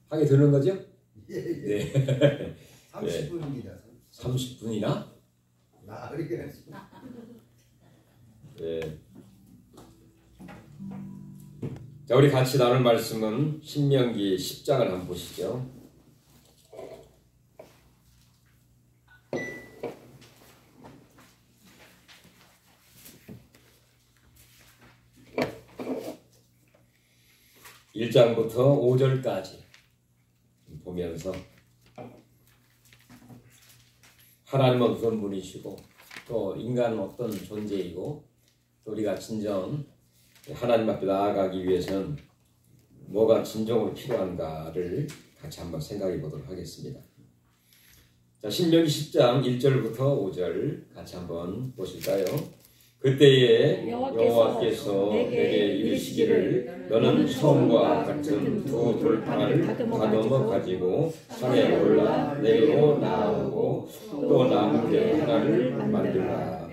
하게 되는 거죠? 예. 네. 30분입니다. 30분이나? 그렇게 네. 자, 우리 같이 나눌 말씀은 신명기 10장을 한번 보시죠. (1장부터) (5절까지) 보면서 하나님은 어떤 분이시고 또 인간은 어떤 존재이고 또 우리가 진정 하나님 앞에 나아가기 위해서는 뭐가 진정으로 필요한가를 같이 한번 생각해 보도록 하겠습니다. 자, 신명기 10장 1절부터 5절 같이 한번 보실까요? 그때에 여호와께서 내게 이르시기를 너는 처음과 같은 두 돌판을 다듬어 가지고 산에 올라 내게로 나아오고 또 나무대 하나를 만들라.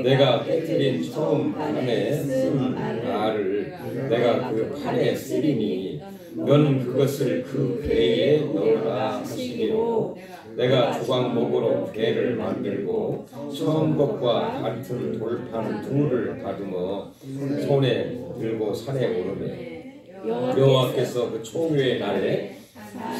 내가 깨뜨린 처음 판에 쓴 알을 내가 그 판에 쓰리니 너는 그것을 그 궤에 넣으라 하시기로 내가 조각목으로 궤를 만들고 처음 것과 같은 돌판 둘을 다듬어 손에 들고 산에 오르매 여호와께서 그 초유의 날에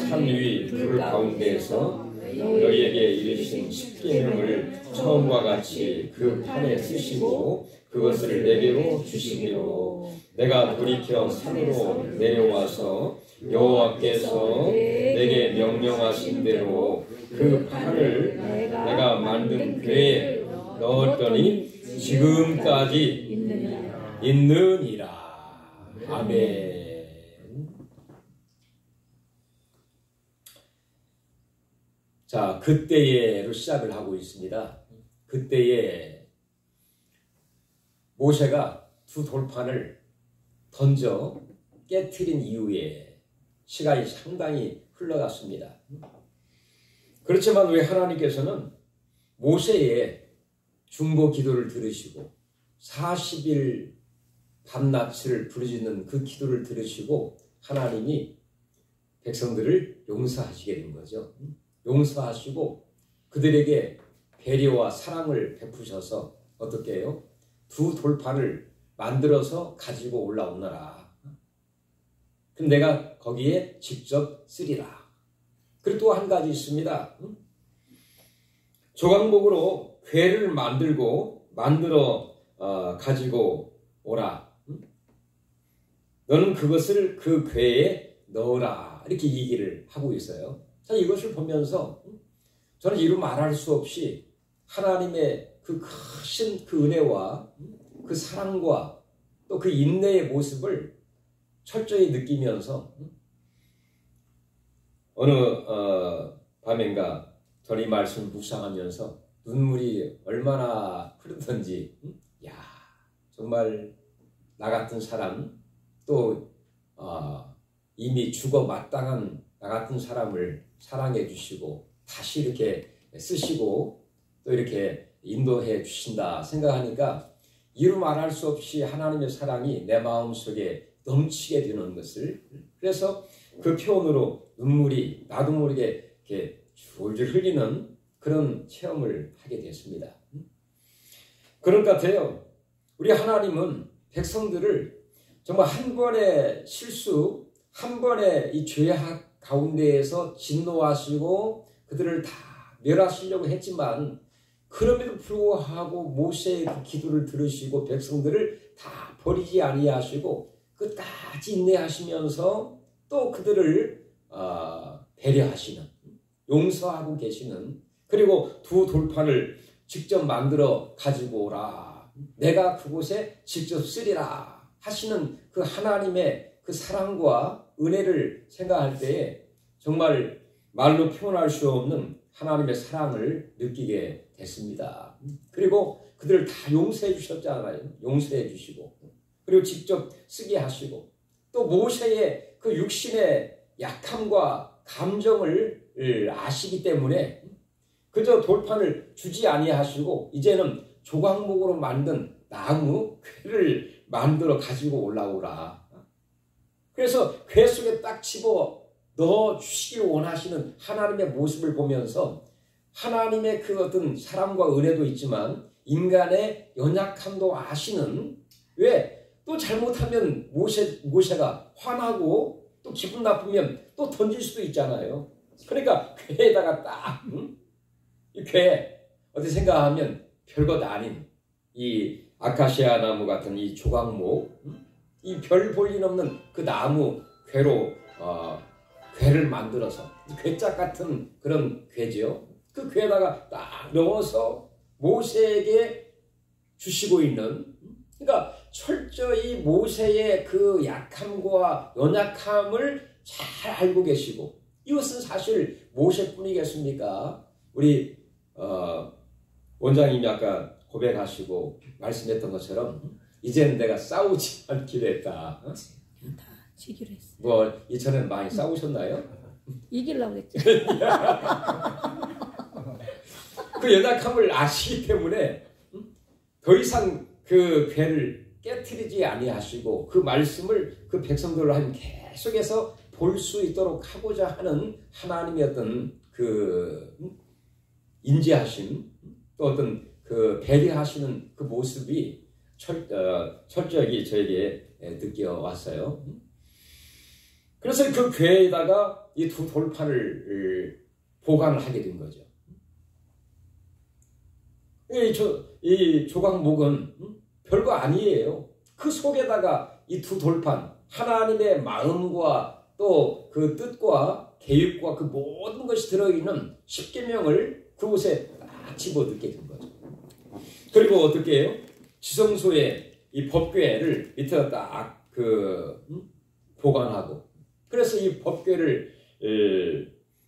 산 위 불 가운데에서 너희에게 이르신 십계명을 처음과 같이 그 판에 쓰시고 그것을 내게로 주시기로 내가 돌이켜 산으로 내려와서 여호와께서 내게 명령하신 대로 그 판을 내가 만든 궤에 넣었더니 지금까지 있느니라. 아멘. 자, 그때에로 시작을 하고 있습니다. 그때에 모세가 두 돌판을 던져 깨트린 이후에 시간이 상당히 흘러갔습니다. 그렇지만 왜 하나님께서는 모세의 중보 기도를 들으시고 40일 밤낮을 부르짖는 그 기도를 들으시고 하나님이 백성들을 용서하시게 된 거죠. 용서하시고 그들에게 배려와 사랑을 베푸셔서 어떻게 해요? 두 돌판을 만들어서 가지고 올라오너라. 그럼 내가 거기에 직접 쓰리라. 그리고 또 한 가지 있습니다. 조각목으로 궤를 만들어 가지고 오라. 너는 그것을 그 궤에 넣어라. 이렇게 얘기를 하고 있어요. 자, 이것을 보면서 저는 이루 말할 수 없이 하나님의 그 크신 그 은혜와 그 사랑과 또 그 인내의 모습을 철저히 느끼면서 어느 밤인가 저는 이 말씀을 묵상하면서 눈물이 얼마나 흐르던지 야, 정말 나 같은 사람 또 이미 죽어 마땅한 나 같은 사람을 사랑해 주시고 다시 이렇게 쓰시고 또 이렇게 인도해 주신다 생각하니까 이루 말할 수 없이 하나님의 사랑이 내 마음속에 넘치게 되는 것을, 그래서 그 표현으로 눈물이 나도 모르게 이렇게 줄줄 흘리는 그런 체험을 하게 됐습니다. 그런 것 같아요. 우리 하나님은 백성들을 정말 한 번의 실수, 한 번의 이 죄악 가운데에서 진노하시고 그들을 다 멸하시려고 했지만 그럼에도 불구하고 모세의 그 기도를 들으시고 백성들을 다 버리지 아니하시고 끝까지 인내하시면서 또 그들을 배려하시는, 용서하고 계시는, 그리고 두 돌판을 직접 만들어 가지고 오라. 내가 그곳에 직접 쓰리라 하시는 그 하나님의 그 사랑과 은혜를 생각할 때에 정말 말로 표현할 수 없는 하나님의 사랑을 느끼게 됐습니다. 그리고 그들을 다 용서해 주셨잖아요. 용서해 주시고 그리고 직접 쓰게 하시고 또 모세의 그 육신의 약함과 감정을 아시기 때문에 그저 돌판을 주지 아니하시고 이제는 조각목으로 만든 나무 궤를 만들어 가지고 올라오라. 그래서 궤 속에 딱 집어 넣어 주시길 원하시는 하나님의 모습을 보면서 하나님의 그 어떤 사랑과 은혜도 있지만 인간의 연약함도 아시는, 왜 또 잘못하면 모세가 화나고 또 기분 나쁘면 또 던질 수도 있잖아요. 그러니까 궤에다가 딱 이 궤 어떻게 생각하면 별것 아닌 이 아카시아 나무 같은 이 조각목, 이 별 볼 일 없는 그 나무 궤로 궤를 만들어서 궤짝 같은 그런 궤죠. 그 궤에다가 딱 넣어서 모세에게 주시고 있는, 그러니까 철저히 모세의 그 약함과 연약함을 잘 알고 계시고, 이것은 사실 모세뿐이겠습니까? 우리 원장님이 아까 고백하시고 말씀했던 것처럼 이제는 내가 싸우지 않기로 했다. 다 지기로 했어요. 뭐 이전엔 많이 싸우셨나요? 이기려고 했죠. 그 연약함을 아시기 때문에 더 이상 그 궤를 깨트리지 아니하시고 그 말씀을 그 백성들로 하여금 계속해서 볼 수 있도록 하고자 하는 하나님의 어떤 그 인지하심, 또 어떤 그 배려하시는 그 모습이 철저하게 저에게 느껴왔어요. 그래서 그 궤에다가 이 두 돌판을 보관을 하게 된 거죠. 이 조각목은 별거 아니에요. 그 속에다가 이 두 돌판, 하나님의 마음과 또 그 뜻과 계획과 그 모든 것이 들어있는 십계명을 그곳에 딱 집어넣게 된 거죠. 그리고 어떻게 해요? 지성소에 이 법궤를 밑에다 딱 보관하고, 그래서 이 법궤를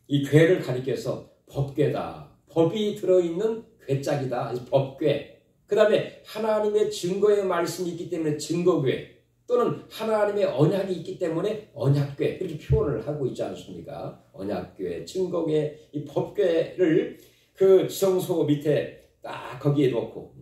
이 궤를 가리켜서 법궤다, 법이 들어있는 궤짝이다, 법궤. 그 다음에 하나님의 증거의 말씀이 있기 때문에 증거궤, 또는 하나님의 언약이 있기 때문에 언약궤, 그렇게 표현을 하고 있지 않습니까? 언약궤, 증거궤, 이 법궤를 그 지성소 밑에 딱 거기에 놓고,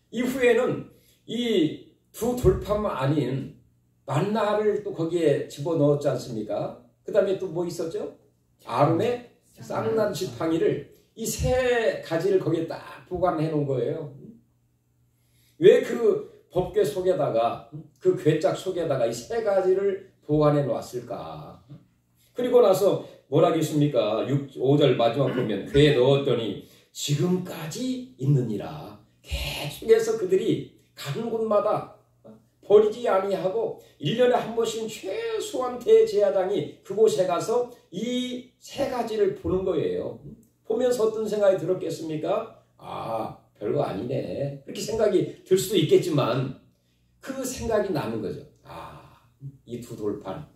이후에는 이 두 돌판만 아닌 만나를 또 거기에 집어넣었지 않습니까? 그 다음에 또 뭐 있었죠? 아론의 쌍난 지팡이를, 이 세 가지를 거기에 딱 보관해 놓은 거예요. 왜 그 법궤 속에다가, 그 궤짝 속에다가 이 세 가지를 보관해 놓았을까? 그리고 나서 뭐라고 했습니까? 5절 마지막 보면 궤에 넣었더니 지금까지 있느니라. 계속해서 그들이 가는 곳마다 버리지 아니하고 1년에 한 번씩 최소한 대제사장이 그곳에 가서 이 세 가지를 보는 거예요. 보면서 어떤 생각이 들었겠습니까? 아, 별거 아니네. 그렇게 생각이 들 수도 있겠지만 그 생각이 나는 거죠. 아, 이 두 돌판,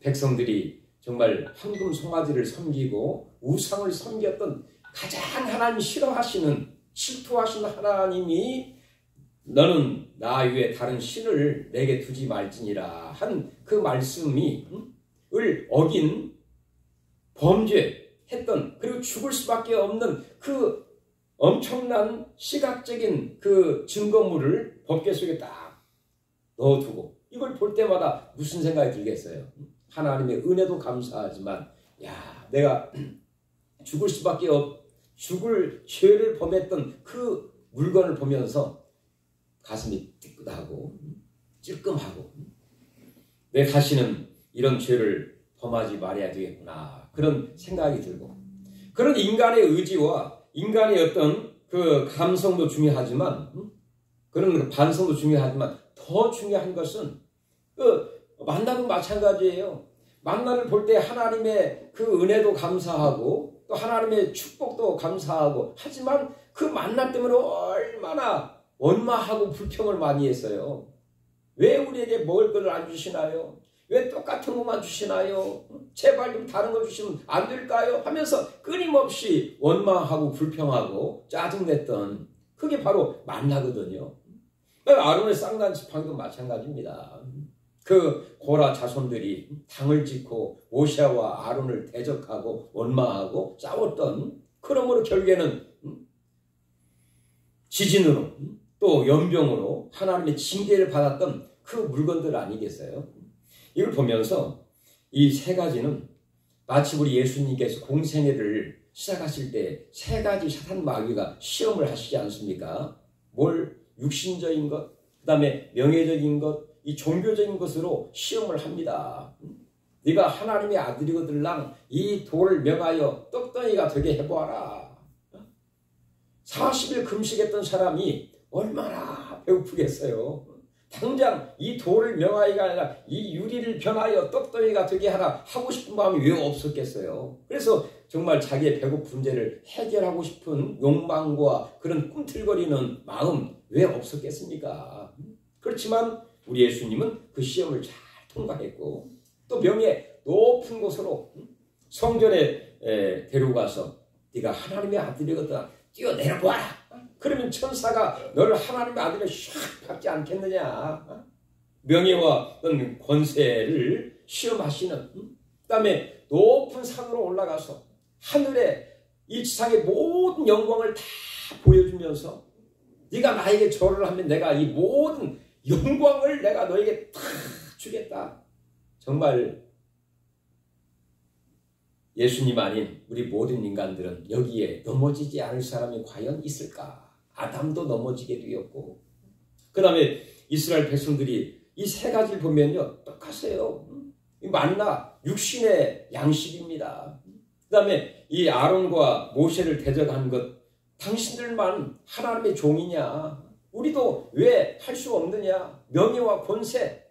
백성들이 정말 황금 송아지를 섬기고 우상을 섬겼던 가장 하나님 싫어하시는, 질투하시는 하나님이 너는 나 외에 다른 신을 내게 두지 말지니라 한 그 말씀이 을 어긴 범죄했던, 그리고 죽을 수밖에 없는 그 엄청난 시각적인 그 증거물을 법궤 속에 딱 넣어두고, 이걸 볼 때마다 무슨 생각이 들겠어요? 하나님의 은혜도 감사하지만, 야, 내가 죽을 수밖에 죽을 죄를 범했던 그 물건을 보면서 가슴이 뜨끈하고 찔끔하고, 내 다시는 이런 죄를 범하지 말아야 되겠구나, 그런 생각이 들고, 그런 인간의 의지와 인간의 어떤 그 감성도 중요하지만, 그런 반성도 중요하지만 더 중요한 것은 그 만나도 마찬가지예요. 만나를 볼 때 하나님의 그 은혜도 감사하고 또 하나님의 축복도 감사하고, 하지만 그 만나 때문에 얼마나 원망하고 불평을 많이 했어요. 왜 우리에게 먹을 것을 안 주시나요? 왜 똑같은 것만 주시나요? 제발 좀 다른 거 주시면 안 될까요? 하면서 끊임없이 원망하고 불평하고 짜증냈던, 그게 바로 만나거든요. 아론의 쌍난 지팡이도 마찬가지입니다. 그 고라 자손들이 당을 짓고 모세와 아론을 대적하고 원망하고 싸웠던, 그러므로 결국에는 지진으로 또 연병으로 하나님의 징계를 받았던 그 물건들 아니겠어요? 이걸 보면서 이 세 가지는 마치 우리 예수님께서 공생애를 시작하실 때 세 가지 사탄 마귀가 시험을 하시지 않습니까? 뭘? 육신적인 것, 그 다음에 명예적인 것, 이 종교적인 것으로 시험을 합니다. 네가 하나님의 아들이거들랑 이 돌을 명하여 떡덩이가 되게 해보아라. 40일 금식했던 사람이 얼마나 배고프겠어요. 당장 이 돌을 명하여가 아니라 이 유리를 변하여 떡덩이가 되게 하라 하고 싶은 마음이 왜 없었겠어요. 그래서 정말 자기의 배고픈 문제를 해결하고 싶은 욕망과 그런 꿈틀거리는 마음 왜 없었겠습니까? 그렇지만 우리 예수님은 그 시험을 잘 통과했고 또 명예 높은 곳으로 성전에 데려가서 네가 하나님의 아들이거든 뛰어내려보아라. 그러면 천사가 너를 하나님의 아들을 샥 받지 않겠느냐. 명예와 어떤 권세를 시험하시는, 그 다음에 높은 산으로 올라가서 하늘에 이 지상의 모든 영광을 다 보여주면서 네가 나에게 절을 하면 내가 이 모든 영광을 내가 너에게 다 주겠다. 정말 예수님 아닌 우리 모든 인간들은 여기에 넘어지지 않을 사람이 과연 있을까? 아담도 넘어지게 되었고 그 다음에 이스라엘 백성들이 이 세 가지를 보면요 똑같아요. 만나 육신의 양식입니다. 그 다음에 이 아론과 모세를 대적한 것 당신들만 하나님의 종이냐? 우리도 왜 할 수 없느냐? 명예와 권세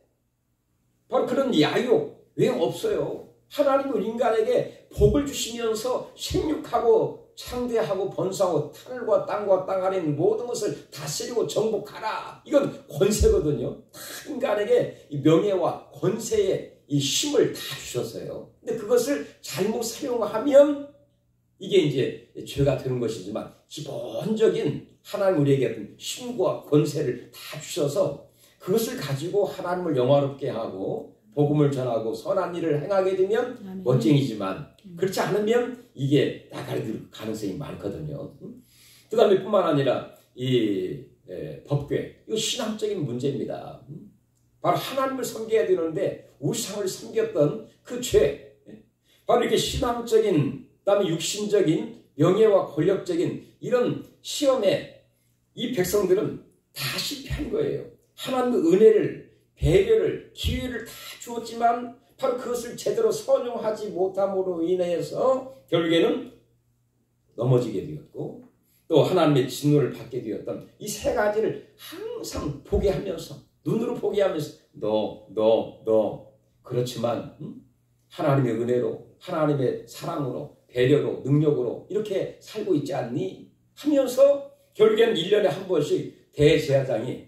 바로 그런 야욕 왜 없어요? 하나님은 인간에게 복을 주시면서 생육하고 창대하고 번성하고 하늘과 땅과 땅 아래 있는 모든 것을 다스리고 정복하라. 이건 권세거든요. 다 인간에게 이 명예와 권세의 이 힘을 다 주셨어요. 근데 그것을 잘못 사용하면 이게 이제 죄가 되는 것이지만 기본적인 하나님 우리에게 어떤 힘과 권세를 다 주셔서 그것을 가지고 하나님을 영화롭게 하고 복음을 전하고 선한 일을 행하게 되면 아멘. 멋쟁이지만 그렇지 않으면 이게 나갈 가능성이 많거든요. 그 다음에 뿐만 아니라 이 법궤 이거 신앙적인 문제입니다. 바로 하나님을 섬겨야 되는데 우상을 섬겼던 그 죄 바로 이렇게 신앙적인 그다음에 육신적인 명예와 권력적인 이런 시험에 이 백성들은 다 실패한 거예요. 하나님의 은혜를 배려를 기회를 다 주었지만 바로 그것을 제대로 선용하지 못함으로 인해서 결국에는 넘어지게 되었고 또 하나님의 진노를 받게 되었던 이 세 가지를 항상 보게 하면서 눈으로 보게 하면서 너 그렇지만 하나님의 은혜로 하나님의 사랑으로 배려로 능력으로 이렇게 살고 있지 않니? 하면서 결국에는 1년에 한 번씩 대제사장이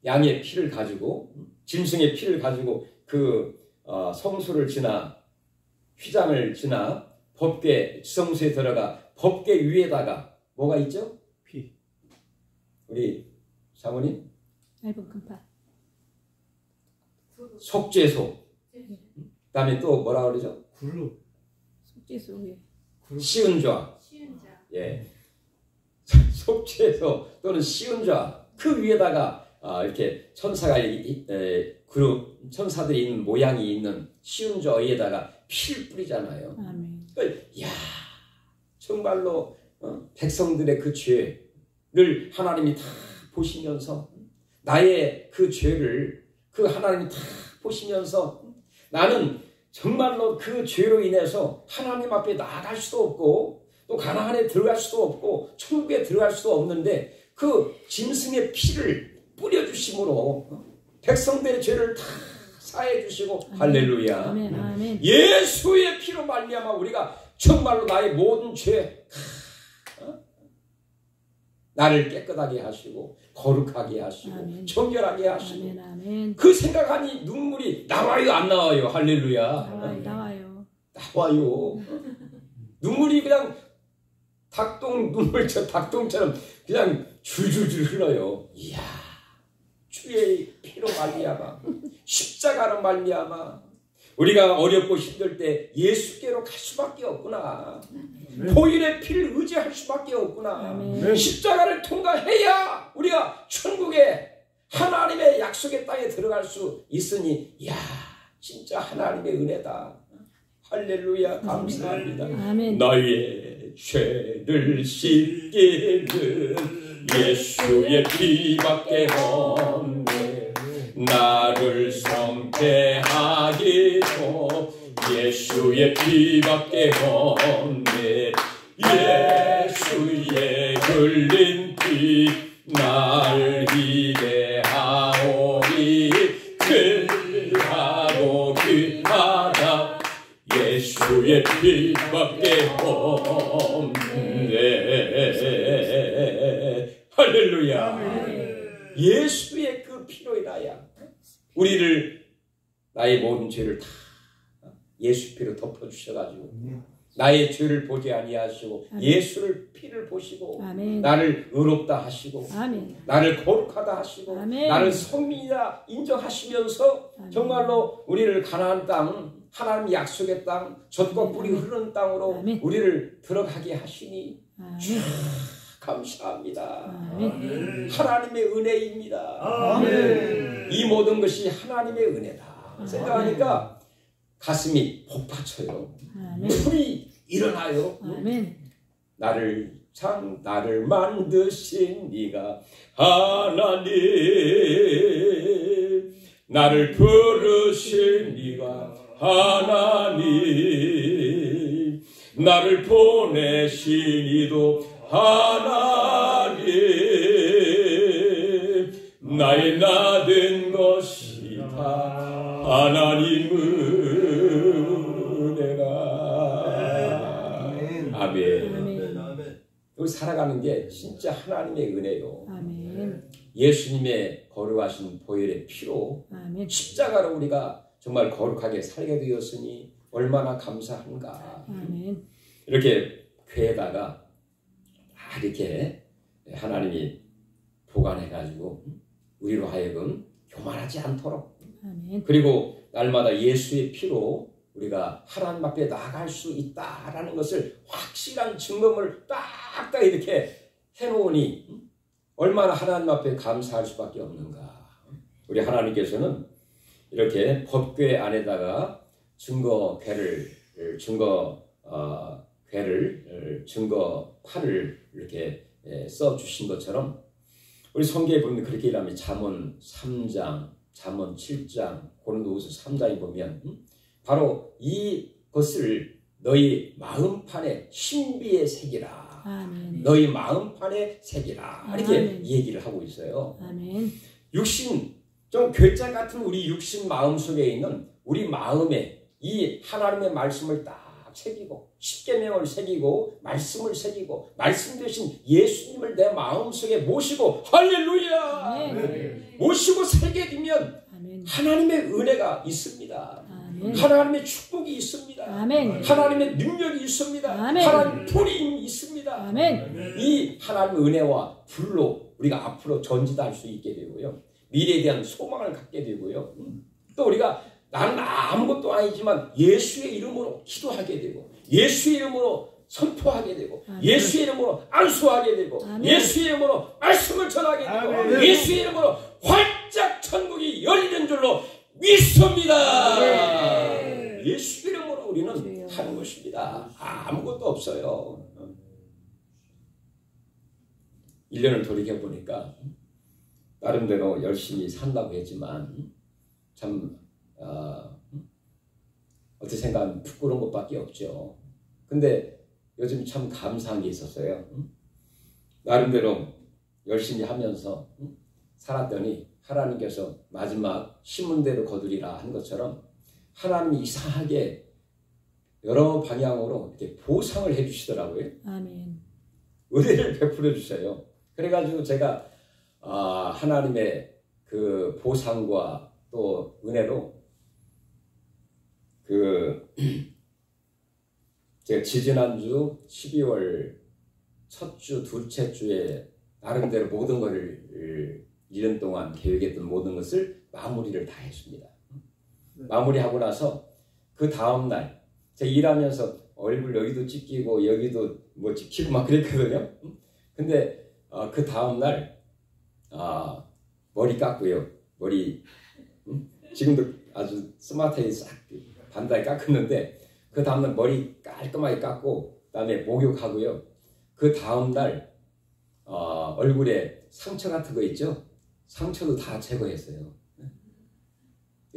양의 피를 가지고 짐승의 피를 가지고 그 성소를 지나 휘장을 지나 법궤 지성소에 들어가 법궤 위에다가 뭐가 있죠? 피. 우리 사모님? 얇은 금파. 속죄소. 그다음에 또 뭐라 그러죠? 굴루. 속죄소 위에. 시은좌. 예. 속죄소 또는 시은좌 그 위에다가 이렇게 천사가 천사들이 있는 모양이 있는 시은좌 위에다가 피를 뿌리잖아요. 아멘. 야 정말로 백성들의 그 죄를 하나님이 다 보시면서 나의 그 죄를 그 하나님이 다 보시면서 나는 정말로 그 죄로 인해서 하나님 앞에 나아갈 수도 없고 또 가나안에 들어갈 수도 없고 천국에 들어갈 수도 없는데 그 짐승의 피를 뿌려주심으로 백성들의 죄를 다 사해 주시고 할렐루야. 아멘, 아멘. 예수의 피로 말미암아 우리가 정말로 나의 모든 죄 나를 깨끗하게 하시고 거룩하게 하시고 아멘. 정결하게 하시고 아멘, 아멘. 그 생각하니 눈물이 나와요 안 나와요? 할렐루야. 나와요. 눈물이 그냥 닭똥처럼 그냥 줄줄줄 흘러요. 이야 주의 피로 말미암아 십자가로 말미암아 우리가 어렵고 힘들 때 예수께로 갈 수밖에 없구나. 보일의 피를 의지할 수밖에 없구나. 아멘. 십자가를 통과해야 우리가 천국에 하나님의 약속의 땅에 들어갈 수 있으니 이야 진짜 하나님의 은혜다. 할렐루야, 감사합니다. 아멘. 나의 죄를 씻기는 예수의 피밖에 없네. 나를 성케하기도 예수의 피밖에 없네. 예수의 흘린 피 날 기대하오니 귀하고 귀하다. 예수의 피밖에 없네. 할렐루야. 예수의 그 피로 인하여 우리를, 나의 모든 죄를 다 예수 피로 덮어주셔가지고 나의 죄를 보지 아니하시고 아멘. 예수를 피를 보시고 아멘. 나를 의롭다 하시고 아멘. 나를 거룩하다 하시고 아멘. 나를 선민이다 인정하시면서 아멘. 정말로 우리를 가나안 땅, 하나님 약속의 땅, 젖과 꿀이 흐르는 땅으로 아멘. 우리를 들어가게 하시니 아멘. 감사합니다. 아멘. 하나님의 은혜입니다. 아멘. 이 모든 것이 하나님의 은혜다 생각하니까 가슴이 복받쳐요. 아멘. 불이 일어나요. 아멘. 나를 만드신 네가 하나님, 나를 부르신 네가 하나님, 나를 보내신 이도 하나님, 나의 나된 것이 다 하나님은 아멘. 우리 살아가는 게 진짜 하나님의 은혜요. 아멘. 예수님의 거룩하신 보혈의 피로 아멘. 십자가로 우리가 정말 거룩하게 살게 되었으니 얼마나 감사한가. 아멘. 이렇게 교회다가 다 이렇게 하나님이 보관해가지고 우리로 하여금 교만하지 않도록, 아멘. 그리고 날마다 예수의 피로 우리가 하나님 앞에 나아갈 수 있다라는 것을 확실한 증거를 딱딱 이렇게 해놓으니 얼마나 하나님 앞에 감사할 수밖에 없는가. 우리 하나님께서는 이렇게 법궤 안에다가 증거판을 이렇게 써주신 것처럼 우리 성경에 보면 그렇게 일하면 잠언 3장, 잠언 7장, 고린도후서 3장에 보면 바로 이것을 너희 마음판에 신비의 색이라. 아멘. 너희 마음판에 색이라. 이렇게 아멘. 얘기를 하고 있어요. 아멘. 육신, 좀 괴짜 같은 우리 육신 마음 속에 있는 우리 마음에 이 하나님의 말씀을 딱 새기고 십계명을 새기고 말씀을 새기고 말씀 대신 예수님을 내 마음속에 모시고 할렐루야. 아멘. 모시고 살게 되면 아멘. 하나님의 은혜가 있습니다. 아멘. 하나님의 축복이 있습니다. 아멘. 하나님의 능력이 있습니다. 아멘. 하나님의 불이 있습니다. 아멘. 이 하나님의 은혜와 불로 우리가 앞으로 전진할 수 있게 되고요. 미래에 대한 소망을 갖게 되고요. 또 우리가 나는 아무것도 아니지만 예수의 이름으로 기도하게 되고 예수의 이름으로 선포하게 되고 아멘. 예수의 이름으로 안수하게 되고 아멘. 예수의 이름으로 말씀을 전하게 되고 아멘. 예수의 이름으로 활짝 천국이 열리는 줄로 믿습니다. 아멘. 예수 이름으로 우리는 주여. 하는 것입니다. 아무것도 없어요. 1년을 돌이켜보니까 나름대로 열심히 산다고 했지만 참 어떻게 생각하면 부끄러운 것밖에 없죠. 근데 요즘 참 감사한 게 있었어요. 나름대로 열심히 하면서 살았더니 하나님께서 마지막 심은 대로 거두리라 한 것처럼 하나님이 이상하게 여러 방향으로 이렇게 보상을 해주시더라고요. 아멘. 은혜를 베풀어 주세요. 그래가지고 제가 하나님의 그 보상과 또 은혜로 제가 지지난주 12월 첫 주, 둘째 주에 나름대로 모든 것을 1년 동안 계획했던 모든 것을 마무리를 다 했습니다. 마무리하고 나서 그 다음날 제가 일하면서 얼굴 여기도 찢기고 여기도 뭐 찢기고 막 그랬거든요. 근데 그 다음날 머리 깎고요. 머리 지금도 아주 스마트하게 싹 반다이 깎았는데 그 다음날 머리 깔끔하게 깎고 그다음에 목욕하고요. 그 다음날 얼굴에 상처 같은 거 있죠? 상처도 다 제거했어요.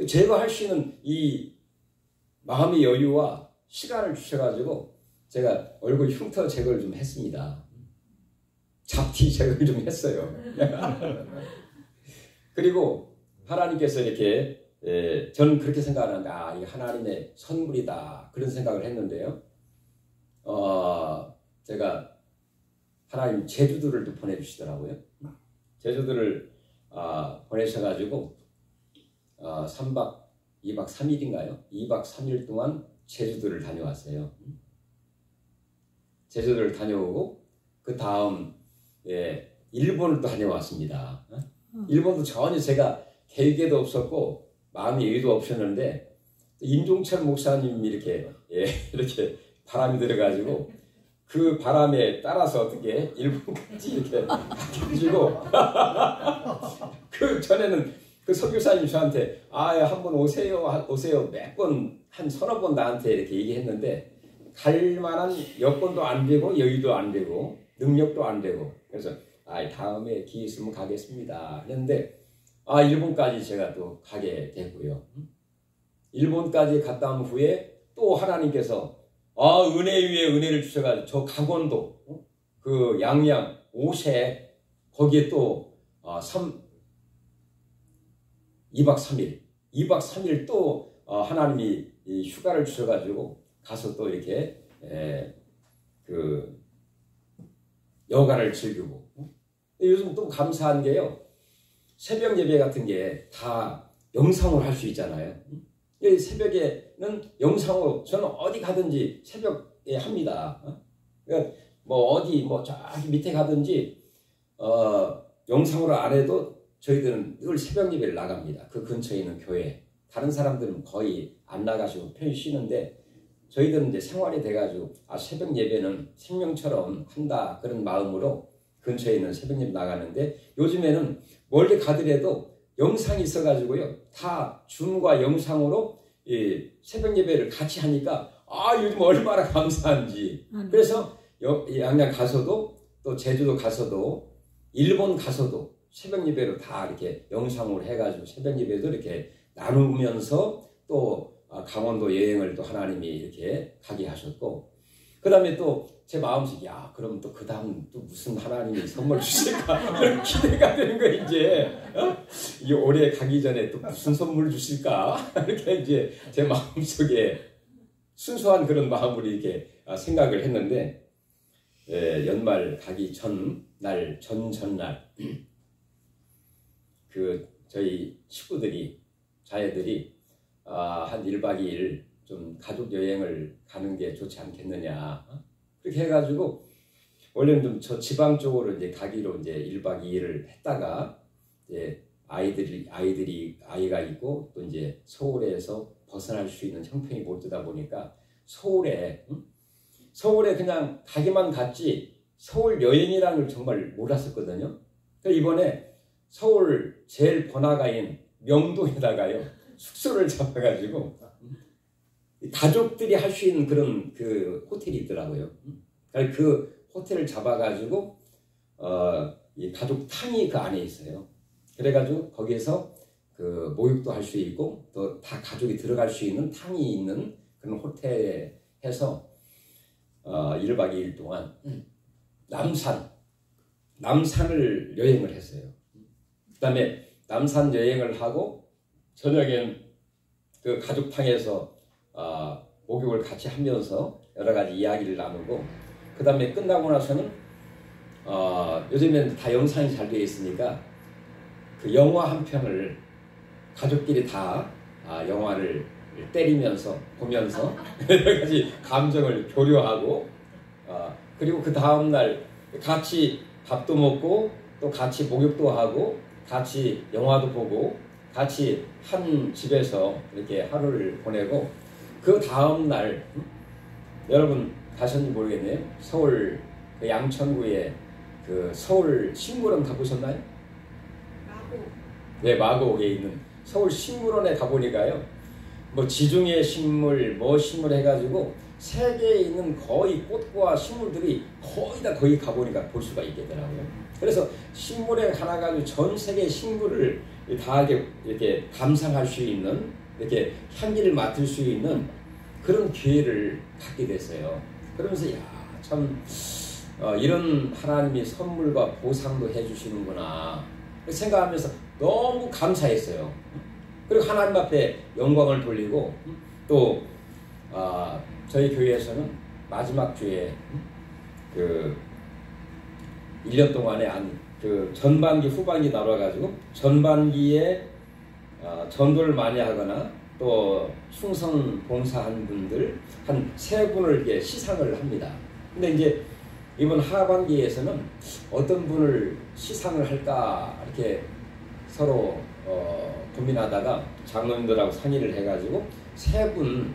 제거할 수 있는 이 마음의 여유와 시간을 주셔가지고 제가 얼굴 흉터 제거를 좀 했습니다. 잡티 제거를 좀 했어요. 그리고 하나님께서 이렇게 저는 그렇게 생각하는데 이게 하나님의 선물이다 그런 생각을 했는데요. 제가 하나님 제주도를 또 보내주시더라고요. 제주도를 보내셔가지고 3박 2박 3일인가요? 2박 3일 동안 제주도를 다녀왔어요. 제주도를 다녀오고 그 다음 일본을 또 다녀왔습니다. 일본도 전혀 제가 계획에도 없었고 마음의 여유도 없었는데 임종철 목사님이 이렇게 이렇게 바람이 들어가지고 그 바람에 따라서 어떻게 일본까지 이렇게 가지고 그 전에는 그 선교사님 저한테 한번 오세요 몇 번 한 서너 번 나한테 이렇게 얘기했는데 갈 만한 여건도 안 되고 여유도 안 되고 능력도 안 되고 그래서 다음에 기회 있으면 가겠습니다 했는데 일본까지 제가 또 가게 되고요. 일본까지 갔다 온 후에 또 하나님께서 은혜 위에 은혜를 주셔가지고 저 강원도 그 양양 오세 거기에 또 2박 3일 또 하나님이 휴가를 주셔가지고 가서 또 이렇게 그 여가를 즐기고 요즘 또 감사한 게요. 새벽 예배 같은 게 다 영상으로 할 수 있잖아요. 새벽에는 영상으로 저는 어디 가든지 새벽에 합니다. 그러니까 어디 저기 밑에 가든지 영상으로 안 해도 저희들은 늘 새벽 예배를 나갑니다. 그 근처에 있는 교회. 다른 사람들은 거의 안 나가시고 편히 쉬는데 저희들은 이제 생활이 돼가지고 새벽 예배는 생명처럼 한다 그런 마음으로 근처에 있는 새벽 예배 나가는데 요즘에는 멀리 가더라도 영상이 있어가지고요 다 줌과 영상으로 이 새벽 예배를 같이 하니까 요즘 얼마나 감사한지. 그래서 양양 가서도 또 제주도 가서도 일본 가서도 새벽 예배로 다 이렇게 영상으로 해가지고 새벽 예배도 이렇게 나누면서 또 강원도 여행을 또 하나님이 이렇게 가게 하셨고 그 다음에 또 제 마음속에 그럼 또 그 다음 또 무슨 하나님이 선물 주실까 이런 기대가 되는 거 이제 이 올해 가기 전에 또 무슨 선물 주실까 이렇게 이제 제 마음속에 순수한 그런 마음으로 이렇게 생각을 했는데 연말 가기 전날 전날 그 저희 식구들이 자녀들이 한 1박 2일 좀 가족 여행을 가는 게 좋지 않겠느냐 그렇게 해가지고 원래는 좀 저 지방 쪽으로 이제 가기로 이제 1박 2일을 했다가 이제 아이가 있고 또 이제 서울에서 벗어날 수 있는 형편이 못 되다 보니까 서울에 그냥 가기만 갔지 서울 여행이라는 걸 정말 몰랐었거든요. 그래서 이번에 서울 제일 번화가인 명동에다가요 숙소를 잡아가지고 가족들이 할 수 있는 그런 그 호텔이 있더라고요. 그 호텔을 잡아가지고 이 가족탕이 그 안에 있어요. 그래가지고 거기에서 그 목욕도 할 수 있고 또 다 가족이 들어갈 수 있는 탕이 있는 그런 호텔에 해서 1박 2일 동안 남산을 여행을 했어요. 그 다음에 남산 여행을 하고 저녁엔 그 가족탕에서 목욕을 같이 하면서 여러 가지 이야기를 나누고 그 다음에 끝나고 나서는 요즘엔 다 영상이 잘 되어 있으니까 그 영화 한 편을 가족끼리 다 영화를 때리면서 보면서 여러 가지 감정을 교류하고 그리고 그 다음날 같이 밥도 먹고 또 같이 목욕도 하고 같이 영화도 보고 같이 한 집에서 이렇게 하루를 보내고 그 다음날 여러분 가셨는지 모르겠네요. 서울 그 양천구에 그 서울 신구름 가보셨나요? 마곡. 네, 마곡에 있는 서울 식물원에 가보니까요, 뭐 지중해 식물, 뭐 식물 해가지고 세계에 있는 거의 꽃과 식물들이 거의 다 거기 가보니까 볼 수가 있겠더라고요. 그래서 식물에 하나 가지고 전 세계 식물을 다 이렇게 감상할 수 있는, 이렇게 향기를 맡을 수 있는 그런 기회를 갖게 됐어요. 그러면서 참 이런 하나님이 선물과 보상도 해주시는구나 생각하면서 너무 감사했어요. 그리고 하나님 앞에 영광을 돌리고, 또 저희 교회에서는 마지막 주에 그 1년 동안에 그 전반기 후반기 나눠가지고 전반기에 전도를 많이 하거나 또 충성 봉사한 분들 한 3분을 이렇게 시상을 합니다. 근데 이제 이번 하반기에서는 어떤 분을 시상을 할까 이렇게 서로 고민하다가 장로님들하고 상의를 해가지고 3분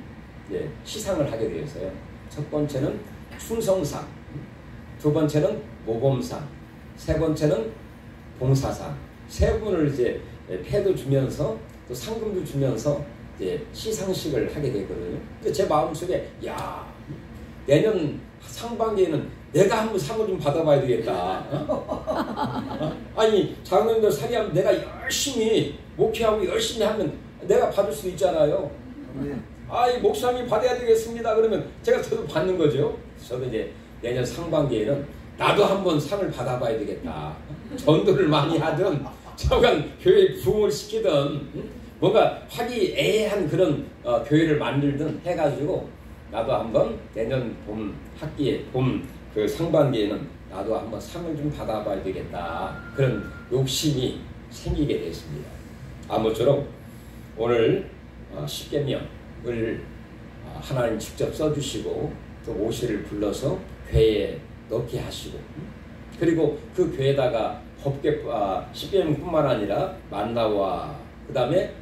시상을 하게 되었어요. 첫 번째는 충성상, 두 번째는 모범상, 세 번째는 봉사상. 3분을 이제 패도 주면서 또 상금도 주면서 이제 시상식을 하게 됐거든요. 근데 제 마음속에 내년 상반기에는 내가 한번 상을 좀 받아봐야 되겠다. 아니 장로님들 상의하면 내가 열심히 목회하고 열심히 하면 내가 받을 수 있잖아요. 이 목사님이 받아야 되겠습니다. 그러면 저도 받는 거죠. 저도 이제 내년 상반기에는 나도 한번 상을 받아봐야 되겠다. 전도를 많이 하든 잠깐 교회에 부흥을 시키든 뭔가 화기애애한 그런 교회를 만들든 해가지고 나도 한번 내년 봄 학기에 그 상반기에는 나도 한번 상을 좀 받아봐야 되겠다. 그런 욕심이 생기게 됐습니다. 아무쪼록 오늘 십계명을 하나님 직접 써주시고 또 모세를 불러서 회에 넣게 하시고, 그리고 그 괴에다가 십계명뿐만 아니라 만나와 그 다음에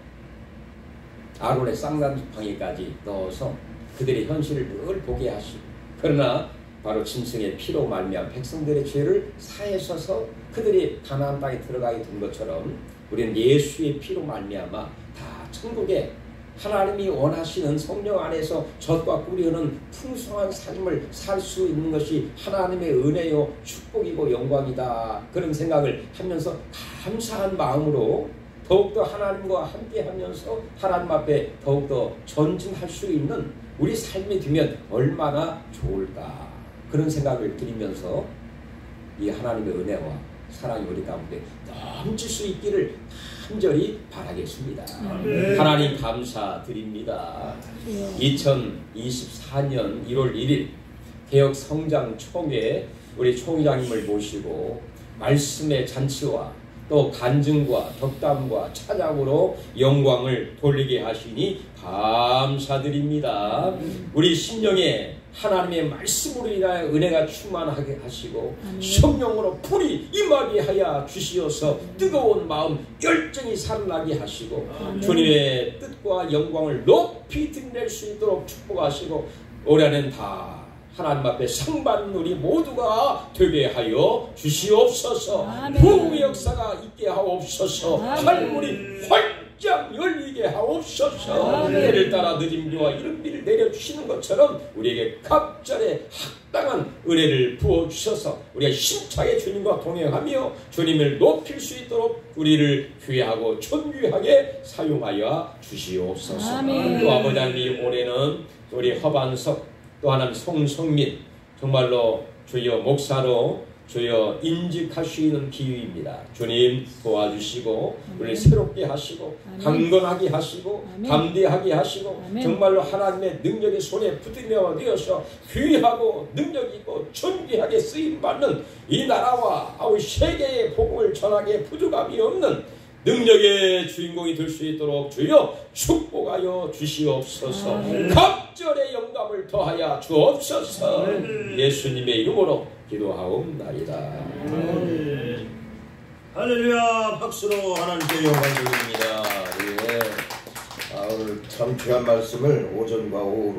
아론의 쌍난방이까지 넣어서 그들의 현실을 늘 보게 하시고, 그러나 바로 짐승의 피로 말미암아 백성들의 죄를 사하셔서 그들이 가나안 땅에 들어가게 된 것처럼 우리는 예수의 피로 말미암아 다 천국에 하나님이 원하시는 성령 안에서 젖과 꿀이 흐르는 풍성한 삶을 살 수 있는 것이 하나님의 은혜요 축복이고 영광이다. 그런 생각을 하면서 감사한 마음으로 더욱더 하나님과 함께하면서 하나님 앞에 더욱더 전진할 수 있는 우리 삶이 되면 얼마나 좋을까. 그런 생각을 드리면서 이 하나님의 은혜와 사랑이 우리 가운데 넘칠 수 있기를 간절히 바라겠습니다. 하나님 감사드립니다. 2024년 1월 1일 개혁성장총회 우리 총회장님을 모시고 말씀의 잔치와 또 간증과 덕담과 찬양으로 영광을 돌리게 하시니 감사드립니다. 우리 심령에 하나님의 말씀으로 인하여 은혜가 충만하게 하시고 성령으로 불이 임하게 하여 주시어서 뜨거운 마음 열정이 살아나게 하시고 주님의 뜻과 영광을 높이 드러낼 수 있도록 축복하시고 올해는 다 하나님 앞에 상 받는 우리 모두가 되게 하여 주시옵소서. 부흥의 역사가 있게 하옵소서. 할문이 활짝 열리게 하옵소서. 때를 따라 늦은 비와 이른 비를 내려주시는 것처럼 우리에게 갑절에 합당한 은혜를 부어주셔서 우리가 힘차게 주님과 동행하며 주님을 높일 수 있도록 우리를 귀하고 존귀하게 사용하여 주시옵소서. 또 아버지 하나님 올해는 우리 허반석 또 하나님 송성민 정말로 주여 목사로 주여 인직할 수 있는 기회입니다. 주님 도와주시고 우리를 새롭게 하시고 강건하게 하시고 담대하게 하시고 정말로 하나님의 능력의 손에 붙들려 되어서 귀하고 능력있고 존귀하게 쓰임받는 이 나라와 세계의 복음을 전하기에 부족함이 없는 능력의 주인공이 될 수 있도록 주여 축복하여 주시옵소서. 갑절의 영감을 더하여 주옵소서. 예수님의 이름으로 기도하옵나이다. 할렐루야. 박수로 하나님께 영광 드립니다. 오늘 참 귀한 말씀을 오전과 오후로